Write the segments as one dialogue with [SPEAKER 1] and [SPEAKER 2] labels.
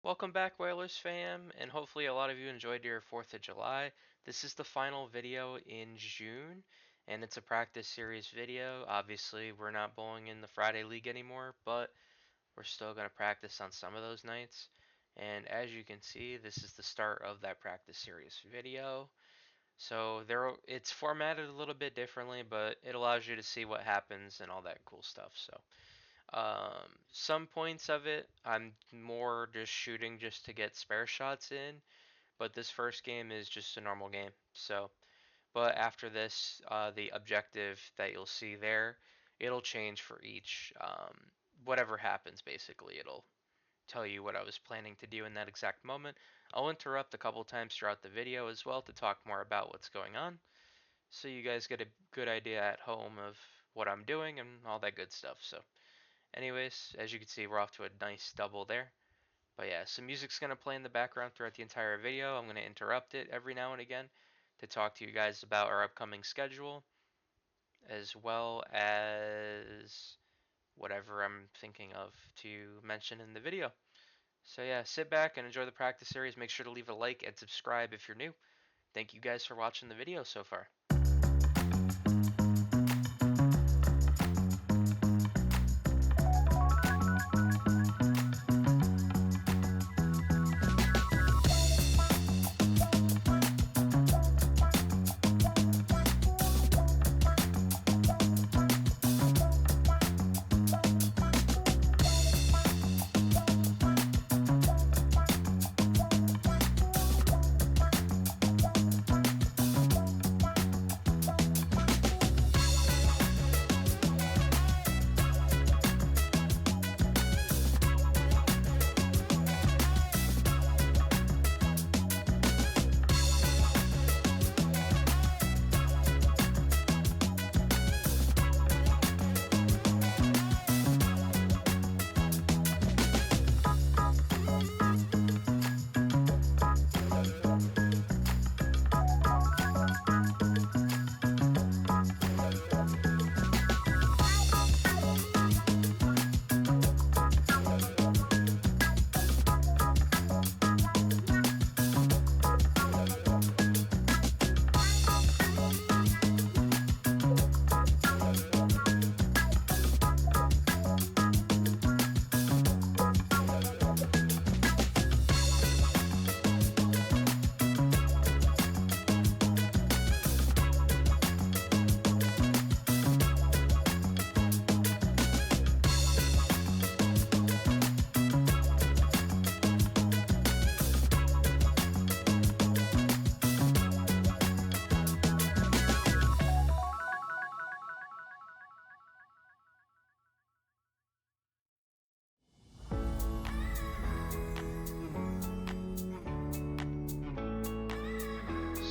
[SPEAKER 1] Welcome back, Whalers fam, and hopefully a lot of you enjoyed your 4th of July. This is the final video in June, and it's a practice series video. Obviously, we're not bowling in the Friday League anymore, but we're still going to practice on some of those nights. And as you can see, this is the start of that practice series video. So it's formatted a little bit differently, but it allows you to see what happens and all that cool stuff. Some points of it, I'm more just shooting just to get spare shots in, but this first game is just a normal game. But after this, the objective that you'll see there, it'll change for each, whatever happens basically. It'll tell you what I was planning to do in that exact moment. I'll interrupt a couple times throughout the video as well to talk more about what's going on, so you guys get a good idea at home of what I'm doing and all that good stuff. Anyways, as you can see, we're off to a nice double there. But yeah, some music's going to play in the background throughout the entire video. I'm going to interrupt it every now and again to talk to you guys about our upcoming schedule, as well as whatever I'm thinking of to mention in the video. So yeah, sit back and enjoy the practice series. Make sure to leave a like and subscribe if you're new. Thank you guys for watching the video so far.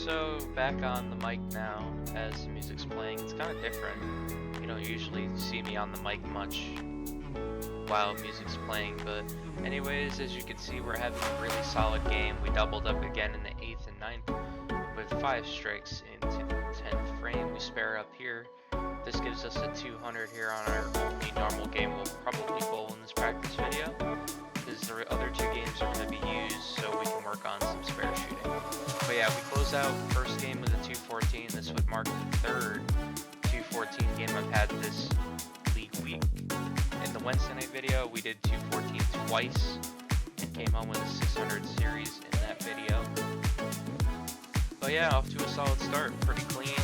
[SPEAKER 1] So back on the mic now as the music's playing. It's kind of different. You don't usually see me on the mic much while music's playing, but anyways, as you can see, we're having a really solid game. We doubled up again in the 8th and 9th with 5 strikes into the 10th frame. We spare up here. This gives us a 200 here on our only normal game we'll probably bowl in this practice video, because the other 2 games are going to be used so we can work on some spare shooting. But yeah, we close out first game with a 214. This would mark the 3rd 214 game I've had this league week. In the Wednesday night video, we did 214 twice and came home with a 600 series in that video. But yeah, off to a solid start. Pretty clean,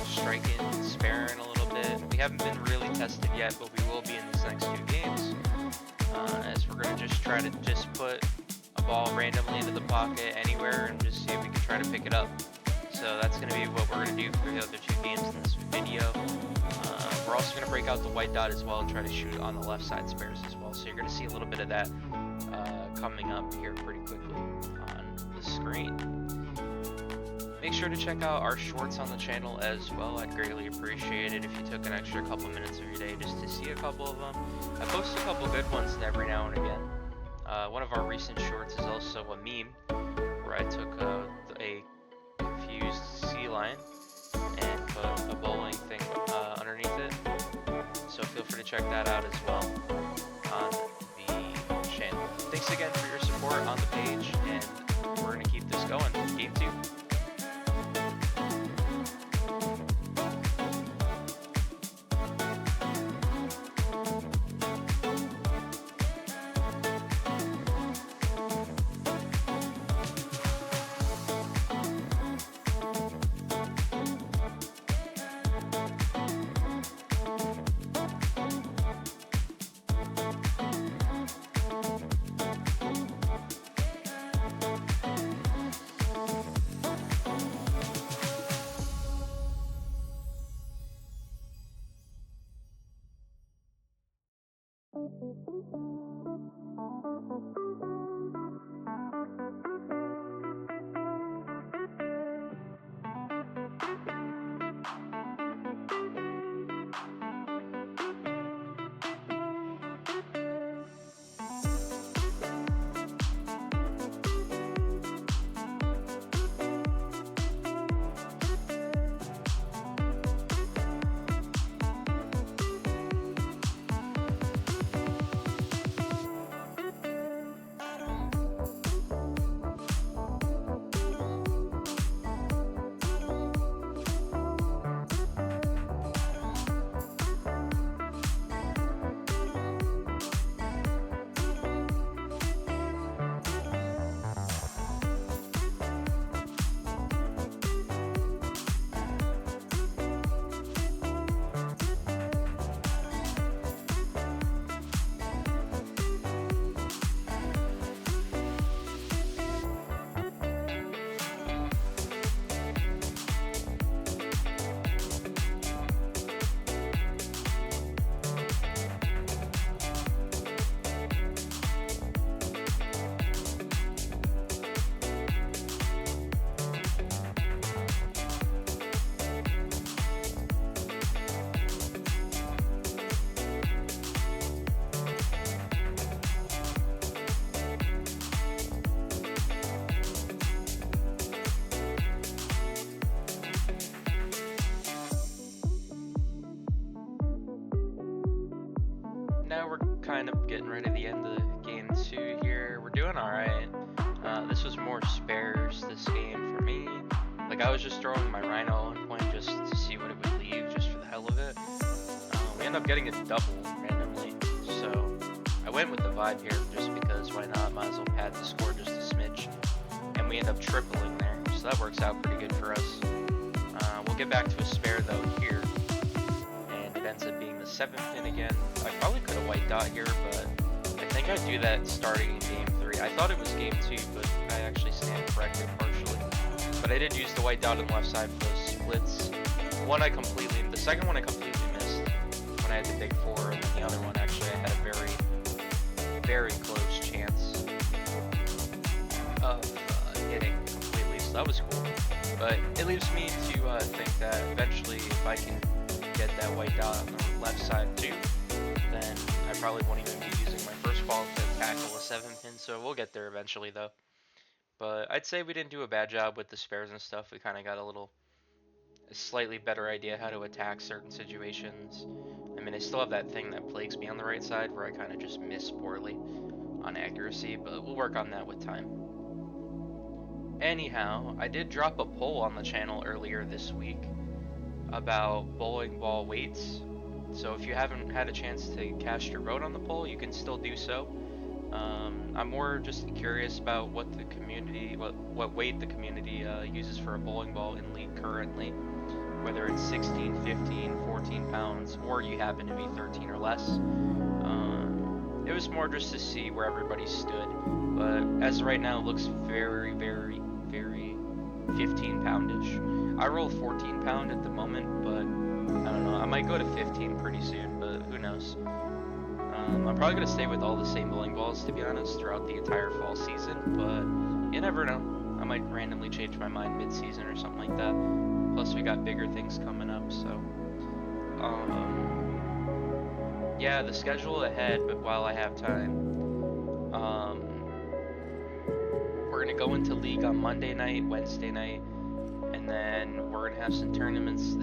[SPEAKER 1] striking, sparing a little bit. We haven't been really tested yet, but we will be in these next 2 games. As we're going to just try to put a ball randomly into the pocket anywhere and just see if we can try to pick it up. So that's going to be what we're going to do for the other 2 games in this video. We're also going to break out the white dot as well and try to shoot on the left side spares as well. So you're going to see a little bit of that coming up here pretty quickly on the screen. Make sure to check out our shorts on the channel as well. I'd greatly appreciate it if you took an extra couple minutes of your day just to see a couple of them. I post a couple good ones every now and again. One of our recent shorts is also a meme where I took a confused sea lion and put a bowling thing underneath it. So feel free to check that out as well on the channel. Thanks again for your support. support on the page, and we're gonna keep this going. Game 2. Now we're kind of getting ready to the end of game 2 here. We're doing alright. This was more spares this game for me. Like, I was just throwing my Rhino at one point just to see what it would leave, just for the hell of it. We end up getting a double randomly, so I went with the vibe here just because why not? Might as well pad the score just a smidge. And we end up tripling there, so that works out pretty good for us. We'll get back to a spare though here. It ends up being the 7th pin again. I probably could have white dot here, but I think I'd do that starting in game 3. I thought it was game 2, but I actually stand corrected partially. But I did use the white dot on the left side for those splits. The second one I completely missed when I had the big 4, and then the other one actually I had a very, very close chance of hitting completely, so that was cool. But it leaves me to think that eventually if I can get that white dot on the left side too, then I probably won't even be using my first ball to tackle a 7 pin, so we'll get there eventually though. But I'd say we didn't do a bad job with the spares and stuff. We kind of got a slightly better idea how to attack certain situations. I mean, I still have that thing that plagues me on the right side where I kind of just miss poorly on accuracy, but we'll work on that with time. Anyhow, I did drop a poll on the channel earlier this week about bowling ball weights. So if you haven't had a chance to cast your vote on the poll, you can still do so. I'm more just curious about what the community, what weight the community uses for a bowling ball in League currently, whether it's 16, 15, 14 pounds, or you happen to be 13 or less. It was more just to see where everybody stood, but as of right now, it looks very, very, very 15 poundish. I roll 14 pound at the moment, but I don't know. I might go to 15 pretty soon, but who knows. I'm probably going to stay with all the same bowling balls, to be honest, throughout the entire fall season, but you never know. I might randomly change my mind mid-season or something like that. Plus, we got bigger things coming up, so... yeah, the schedule ahead, but while I have time, we're going to go into League on Monday night, Wednesday night, and then we're going to have some tournaments in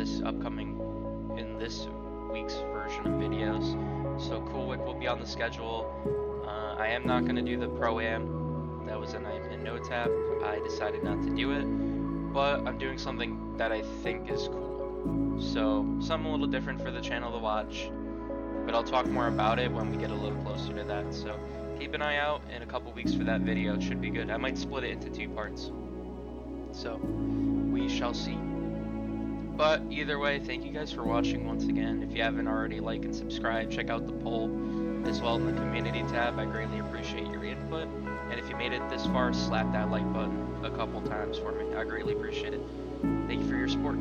[SPEAKER 1] this week's version of videos. So Cool Wick will be on the schedule. I am not going to do the Pro-Am that was a 9-pin no tap. I decided not to do it, but I'm doing something that I think is cool. So, something a little different for the channel to watch, but I'll talk more about it when we get a little closer to that. So, keep an eye out in a couple weeks for that video. It should be good. I might split it into 2 parts. So, we shall see. But either way, thank you guys for watching once again. If you haven't already, like and subscribe. Check out the poll as well in the community tab. I greatly appreciate your input. And if you made it this far, slap that like button a couple times for me. I greatly appreciate it. Thank you for your support.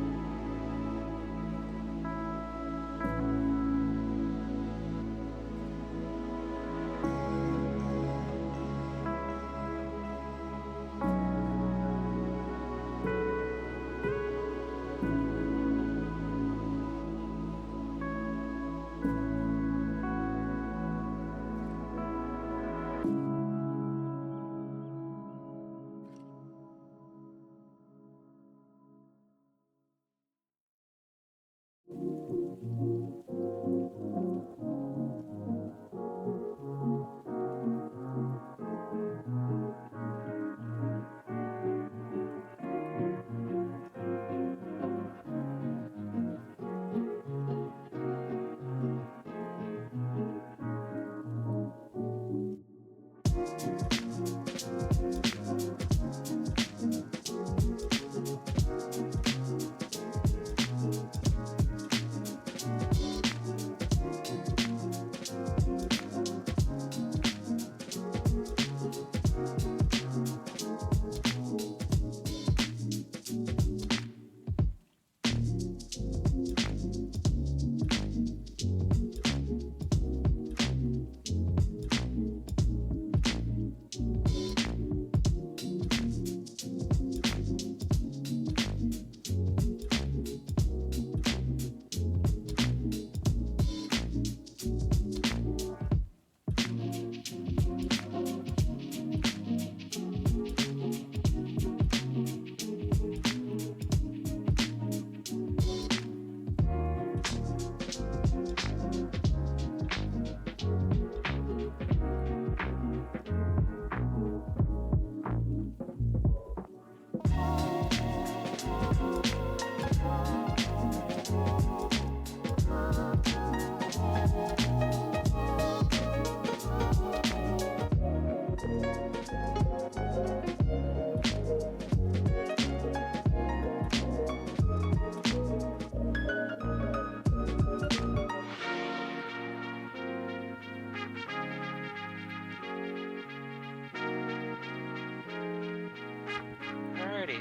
[SPEAKER 1] Alrighty,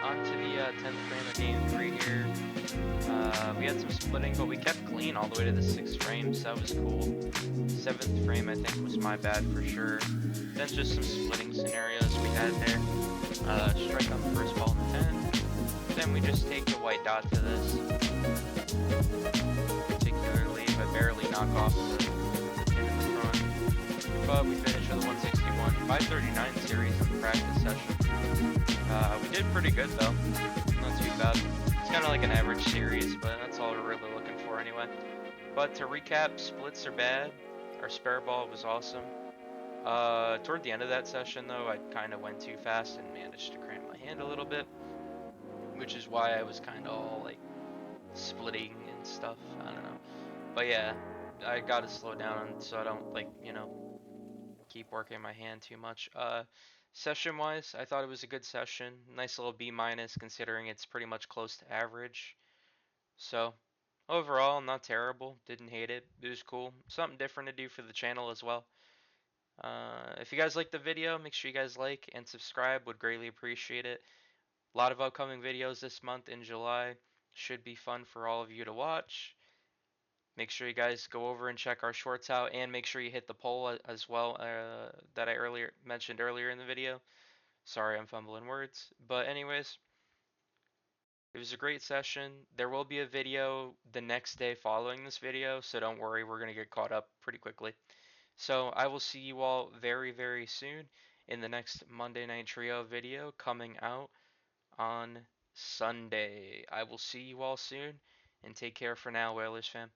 [SPEAKER 1] on to the 10th frame of game 3 here. We had some splitting, but we kept clean all the way to the 6th frame, so that was cool. 7th frame, I think, was my bad for sure. Then just some splitting scenarios we had there. Strike on the first ball in the 10. Then we just take the white dot to this. Particularly, but barely knock off the pin in the front. But we finished with a 161, 539 series in the practice session. We did pretty good though, not too bad. It's kind of like an average series, but that's all we're really looking for anyway. But to recap, splits are bad. Our spare ball was awesome. Toward the end of that session though, I kind of went too fast and managed to cramp my hand a little bit, which is why I was kind of all like splitting and stuff. I don't know. But yeah, I gotta slow down so I don't like, keep working my hand too much. Session wise, I thought it was a good session. Nice little B minus considering it's pretty much close to average. So overall, not terrible. Didn't hate it. It was cool. Something different to do for the channel as well. If you guys liked the video, make sure you guys like and subscribe. Would greatly appreciate it. A lot of upcoming videos this month in July. Should be fun for all of you to watch. Make sure you guys go over and check our shorts out, and make sure you hit the poll as well that I mentioned earlier in the video. Sorry, I'm fumbling words. But anyways, it was a great session. There will be a video the next day following this video, so don't worry, we're going to get caught up pretty quickly. So I will see you all very, very soon in the next Monday Night Trio video coming out on Sunday. I will see you all soon, and take care for now, Whalers fam.